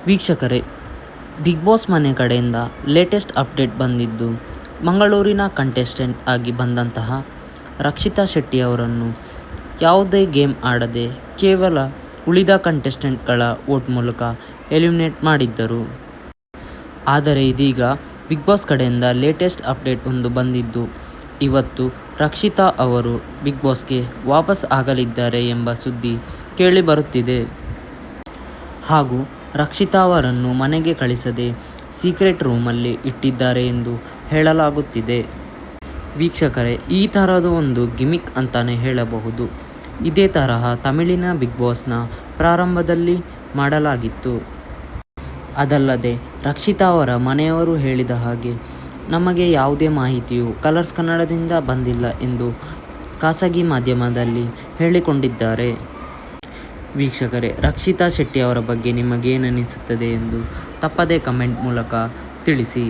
ವೀಕ್ಷಕರೇ, big boss ಮನೆ ಕಡೆಯಿಂದ ಲೇಟೆಸ್ಟ್ ಅಪ್ಡೇಟ್ ಬಂದಿದ್ದು, ಮಂಗಳೂರಿನ ಕಂಟೆಸ್ಟೆಂಟ್ ಆಗಿ ಬಂದಂತಹ ರಕ್ಷಿತಾ ಶೆಟ್ಟಿ ಅವರನ್ನು ಯಾವುದೇ ಗೇಮ್ ಆಡದೆ ಕೇವಲ ಉಳಿದ ಕಂಟೆಸ್ಟೆಂಟ್ಗಳ ವೋಟ್ ಮೂಲಕ ಎಲಿಮಿನೇಟ್ ಮಾಡಿದ್ದರು. ಆದರೆ ಇದೀಗ ಬಿಗ್ ಬಾಸ್ ಕಡೆಯಿಂದ ಲೇಟೆಸ್ಟ್ ಅಪ್ಡೇಟ್ ಒಂದು ಬಂದಿದ್ದು, ಇವತ್ತು ರಕ್ಷಿತಾ ಅವರು ಬಿಗ್ ಬಾಸ್ಗೆ ವಾಪಸ್ ಆಗಲಿದ್ದಾರೆ ಎಂಬ ಸುದ್ದಿ ಕೇಳಿಬರುತ್ತಿದೆ. ಹಾಗೂ ರಕ್ಷಿತಾ ಅವರನ್ನು ಮನೆಗೆ ಕಳಿಸದೆ ಸೀಕ್ರೆಟ್ ರೂಮಲ್ಲಿ ಇಟ್ಟಿದ್ದಾರೆ ಎಂದು ಹೇಳಲಾಗುತ್ತಿದೆ. ವೀಕ್ಷಕರೇ, ಈ ಥರದ ಒಂದು ಗಿಮಿಕ್ ಅಂತಾನೆ ಹೇಳಬಹುದು. ಇದೇ ತರಹ ತಮಿಳಿನ ಬಿಗ್ ಬಾಸ್ನ ಪ್ರಾರಂಭದಲ್ಲಿ ಮಾಡಲಾಗಿತ್ತು. ಅದಲ್ಲದೆ ರಕ್ಷಿತಾ ಅವರ ಮನೆಯವರು ಹೇಳಿದ ಹಾಗೆ ನಮಗೆ ಯಾವುದೇ ಮಾಹಿತಿಯು ಕಲರ್ಸ್ ಕನ್ನಡದಿಂದ ಬಂದಿಲ್ಲ ಎಂದು ಖಾಸಗಿ ಮಾಧ್ಯಮದಲ್ಲಿ ಹೇಳಿಕೊಂಡಿದ್ದಾರೆ. ವೀಕ್ಷಕರೇ, ರಕ್ಷಿತಾ ಶೆಟ್ಟಿ ಅವರ ಬಗ್ಗೆ ನಿಮಗೇನನಿಸುತ್ತದೆ ಎಂದು ತಪ್ಪದೇ ಕಮೆಂಟ್ ಮೂಲಕ ತಿಳಿಸಿ.